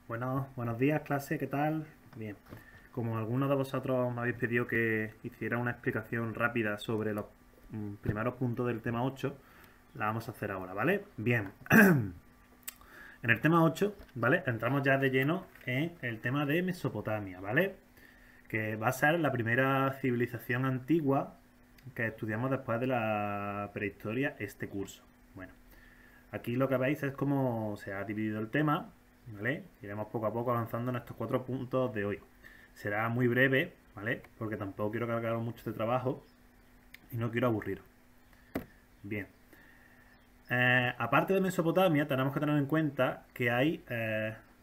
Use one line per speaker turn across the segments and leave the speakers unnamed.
Bueno, buenos días, clase, ¿qué tal? Bien, como algunos de vosotros me habéis pedido que hiciera una explicación rápida sobre los primeros puntos del tema 8, la vamos a hacer ahora, ¿vale? Bien, en el tema 8, ¿vale? Entramos ya de lleno en el tema de Mesopotamia, ¿vale? Que va a ser la primera civilización antigua que estudiamos después de la prehistoria este curso. Bueno, aquí lo que veis es cómo se ha dividido el tema, ¿vale? Iremos poco a poco avanzando en estos 4 puntos de hoy. Será muy breve, ¿vale? Porque tampoco quiero cargaros mucho de trabajo y no quiero aburriros. Bien. Aparte de Mesopotamia, tenemos que tener en cuenta que hay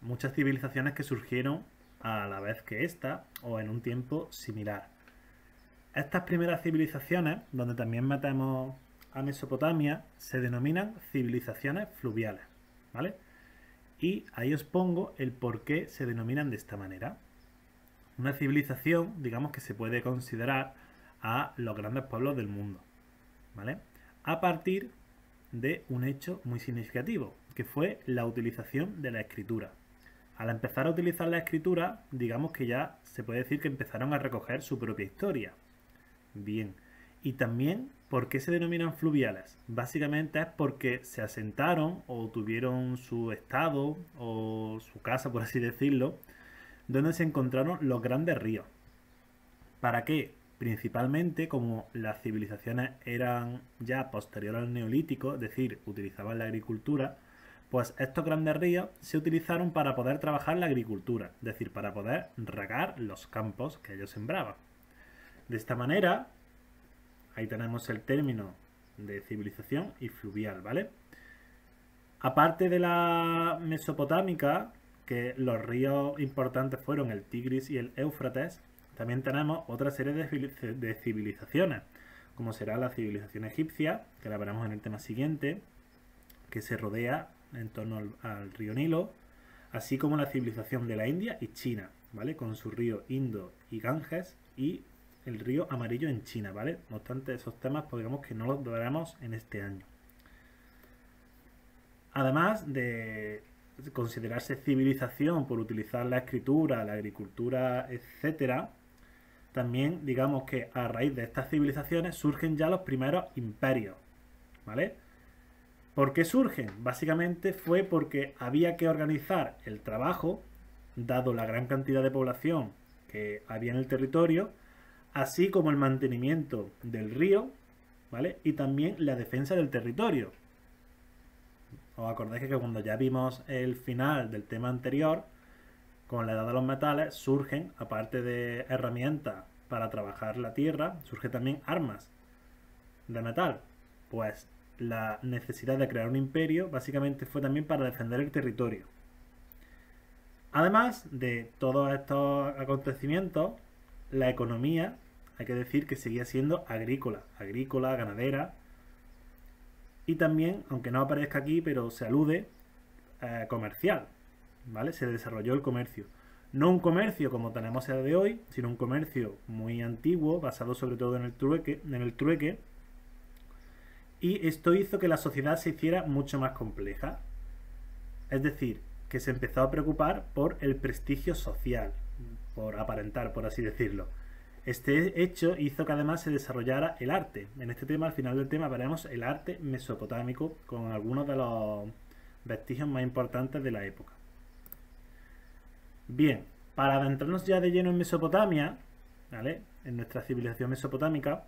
muchas civilizaciones que surgieron a la vez que esta o en un tiempo similar. Estas primeras civilizaciones, donde también metemos a Mesopotamia, se denominan civilizaciones fluviales, ¿vale? Y ahí os pongo el por qué se denominan de esta manera. Una civilización, digamos que se puede considerar a los grandes pueblos del mundo, ¿vale? A partir de un hecho muy significativo, que fue la utilización de la escritura. Al empezar a utilizar la escritura, digamos que ya se puede decir que empezaron a recoger su propia historia. Bien. Y también, ¿por qué se denominan fluviales? Básicamente es porque se asentaron o tuvieron su estado o su casa, por así decirlo, donde se encontraron los grandes ríos. ¿Para qué? Principalmente como las civilizaciones eran ya posterior al neolítico, es decir, utilizaban la agricultura, pues estos grandes ríos se utilizaron para poder trabajar la agricultura, es decir, para poder regar los campos que ellos sembraban. De esta manera, ahí tenemos el término de civilización y fluvial, ¿vale? Aparte de la mesopotámica, que los ríos importantes fueron el Tigris y el Éufrates, también tenemos otra serie de civilizaciones, como será la civilización egipcia, que la veremos en el tema siguiente, que se rodea en torno al río Nilo, así como la civilización de la India y China, ¿vale? Con su río Indo y Ganges y el río Amarillo en China, ¿vale? No obstante, esos temas, pues digamos que no los veremos en este año. Además de considerarse civilización por utilizar la escritura, la agricultura, etcétera, también digamos que a raíz de estas civilizaciones surgen ya los primeros imperios, ¿vale? ¿Por qué surgen? Básicamente fue porque había que organizar el trabajo, dado la gran cantidad de población que había en el territorio, así como el mantenimiento del río, ¿vale? Y también la defensa del territorio. Os acordáis que cuando ya vimos el final del tema anterior, con la edad de los metales surgen, aparte de herramientas para trabajar la tierra, surgen también armas de metal. Pues la necesidad de crear un imperio básicamente fue también para defender el territorio. Además de todos estos acontecimientos, la economía, hay que decir que seguía siendo agrícola, ganadera, y también, aunque no aparezca aquí, pero se alude, comercial, ¿vale? Se desarrolló el comercio. No un comercio como tenemos el de hoy, sino un comercio muy antiguo, basado sobre todo en el trueque, y esto hizo que la sociedad se hiciera mucho más compleja. Es decir, que se empezó a preocupar por el prestigio social, por aparentar, por así decirlo. Este hecho hizo que además se desarrollara el arte. En este tema, al final del tema, veremos el arte mesopotámico con algunos de los vestigios más importantes de la época. Bien, para adentrarnos ya de lleno en Mesopotamia, ¿vale? En nuestra civilización mesopotámica,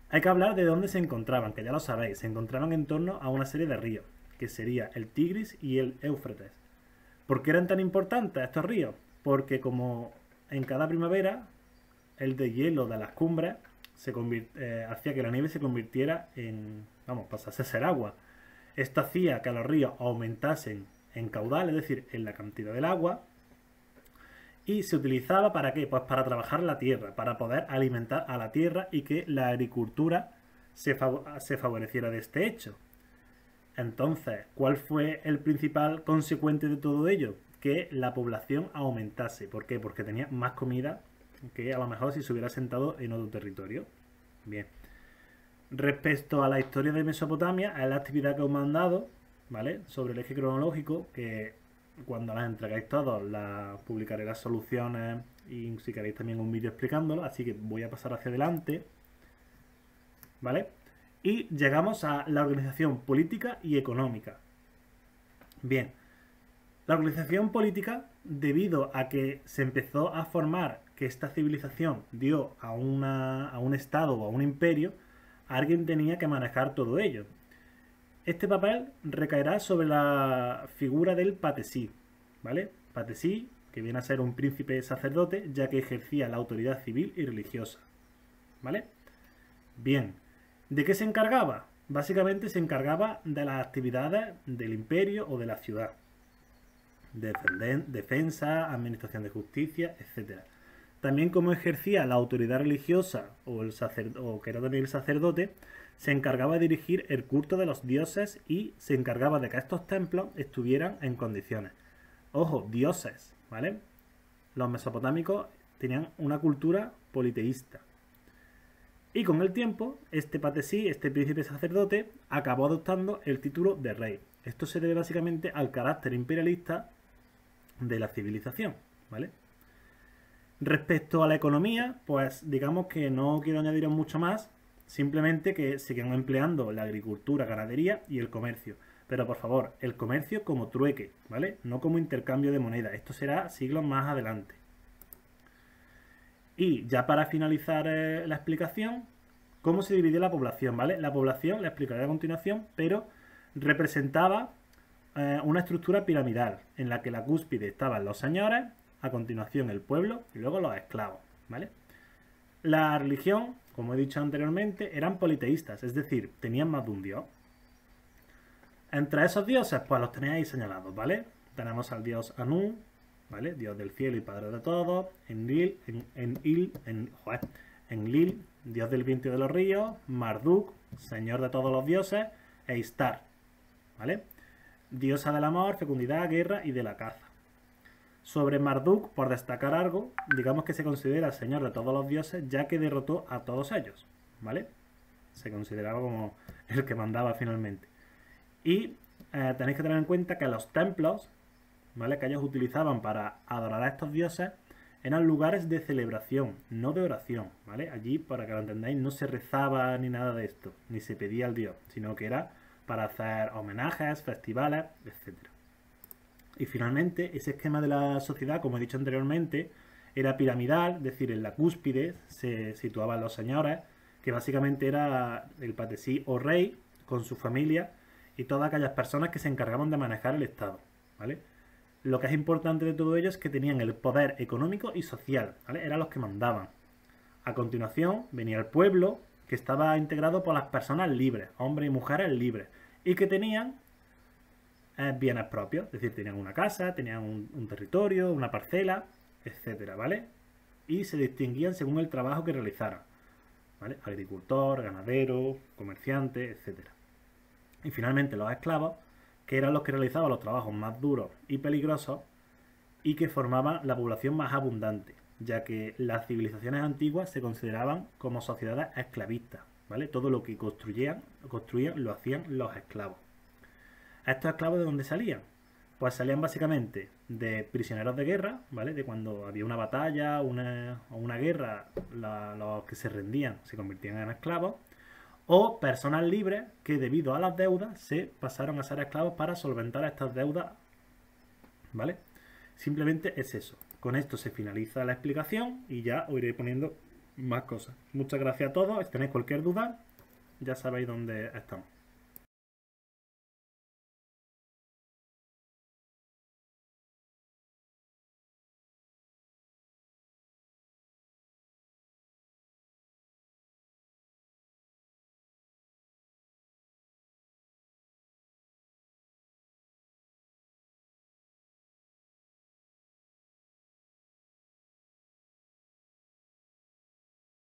hay que hablar de dónde se encontraban, que ya lo sabéis, se encontraban en torno a una serie de ríos, que sería el Tigris y el Éufrates. ¿Por qué eran tan importantes estos ríos? Porque como en cada primavera el deshielo de las cumbres hacía que la nieve se convirtiera en, vamos, pasase a ser agua. Esto hacía que los ríos aumentasen en caudal, es decir, en la cantidad del agua, y se utilizaba ¿para qué? Pues para trabajar la tierra, para poder alimentar a la tierra y que la agricultura se favoreciera de este hecho. Entonces, ¿cuál fue el principal consecuente de todo ello? Que la población aumentase. ¿Por qué? Porque tenía más comida que a lo mejor si se hubiera sentado en otro territorio. Bien. Respecto a la historia de Mesopotamia, es la actividad que os he mandado, ¿vale? Sobre el eje cronológico, que cuando las entregáis todos, publicaré las soluciones y si queréis también un vídeo explicándolo, así que voy a pasar hacia adelante, ¿vale? Y llegamos a la organización política y económica. Bien, la organización política, debido a que se empezó a formar que esta civilización dio a un estado o a un imperio, alguien tenía que manejar todo ello. Este papel recaerá sobre la figura del patesí, ¿vale? Patesí, que viene a ser un príncipe sacerdote, ya que ejercía la autoridad civil y religiosa, ¿vale? Bien, ¿de qué se encargaba? Básicamente se encargaba de las actividades del imperio o de la ciudad. Defensa, administración de justicia, etc. También como ejercía la autoridad religiosa o que era también el sacerdote, se encargaba de dirigir el culto de los dioses y se encargaba de que estos templos estuvieran en condiciones. Ojo, dioses, ¿vale? Los mesopotámicos tenían una cultura politeísta. Y con el tiempo, este patesí, este príncipe sacerdote, acabó adoptando el título de rey. Esto se debe básicamente al carácter imperialista de la civilización, ¿vale? Respecto a la economía, pues digamos que no quiero añadir mucho más, simplemente que siguen empleando la agricultura, ganadería y el comercio. Pero por favor, el comercio como trueque, ¿vale? No como intercambio de moneda. Esto será siglos más adelante. Y ya para finalizar la explicación, ¿cómo se dividía la población? ¿Vale? La población, la explicaré a continuación, pero representaba una estructura piramidal en la que la cúspide estaban los señores, a continuación el pueblo y luego los esclavos, ¿vale? La religión, como he dicho anteriormente, eran politeístas, es decir, tenían más de un dios. Entre esos dioses, pues los tenéis ahí señalados, ¿vale? Tenemos al dios Anu, ¿vale? Dios del cielo y padre de todos. Enlil, dios del viento y de los ríos. Marduk, señor de todos los dioses. E Istar, ¿vale? Diosa del amor, fecundidad, guerra y de la caza. Sobre Marduk, por destacar algo, digamos que se considera señor de todos los dioses, ya que derrotó a todos ellos, ¿vale? Se consideraba como el que mandaba finalmente. Y tenéis que tener en cuenta que los templos, ¿vale?, que ellos utilizaban para adorar a estos dioses, eran lugares de celebración, no de oración, ¿vale? Allí, para que lo entendáis, no se rezaba ni nada de esto, ni se pedía al dios, sino que era para hacer homenajes, festivales, etc. Y finalmente, ese esquema de la sociedad, como he dicho anteriormente, era piramidal, es decir, en la cúspide se situaban los señores, que básicamente era el patesí o rey, con su familia, y todas aquellas personas que se encargaban de manejar el Estado, ¿vale? Lo que es importante de todo ello es que tenían el poder económico y social, ¿vale? Eran los que mandaban. A continuación venía el pueblo, que estaba integrado por las personas libres, hombres y mujeres libres, y que tenían bienes propios, es decir, tenían una casa, tenían un territorio, una parcela, etcétera, ¿vale? Y se distinguían según el trabajo que realizaran, ¿vale? Agricultor, ganadero, comerciante, etcétera. Y finalmente los esclavos, que eran los que realizaban los trabajos más duros y peligrosos y que formaban la población más abundante, ya que las civilizaciones antiguas se consideraban como sociedades esclavistas, ¿vale? Todo lo que construían lo hacían los esclavos. ¿Estos esclavos de dónde salían? Pues salían básicamente de prisioneros de guerra, ¿vale? De cuando había una batalla o una guerra, los que se rendían se convertían en esclavos, o personas libres que debido a las deudas se pasaron a ser esclavos para solventar estas deudas, ¿vale? Simplemente es eso. Con esto se finaliza la explicación y ya os iré poniendo más cosas. Muchas gracias a todos. Si tenéis cualquier duda, ya sabéis dónde estamos.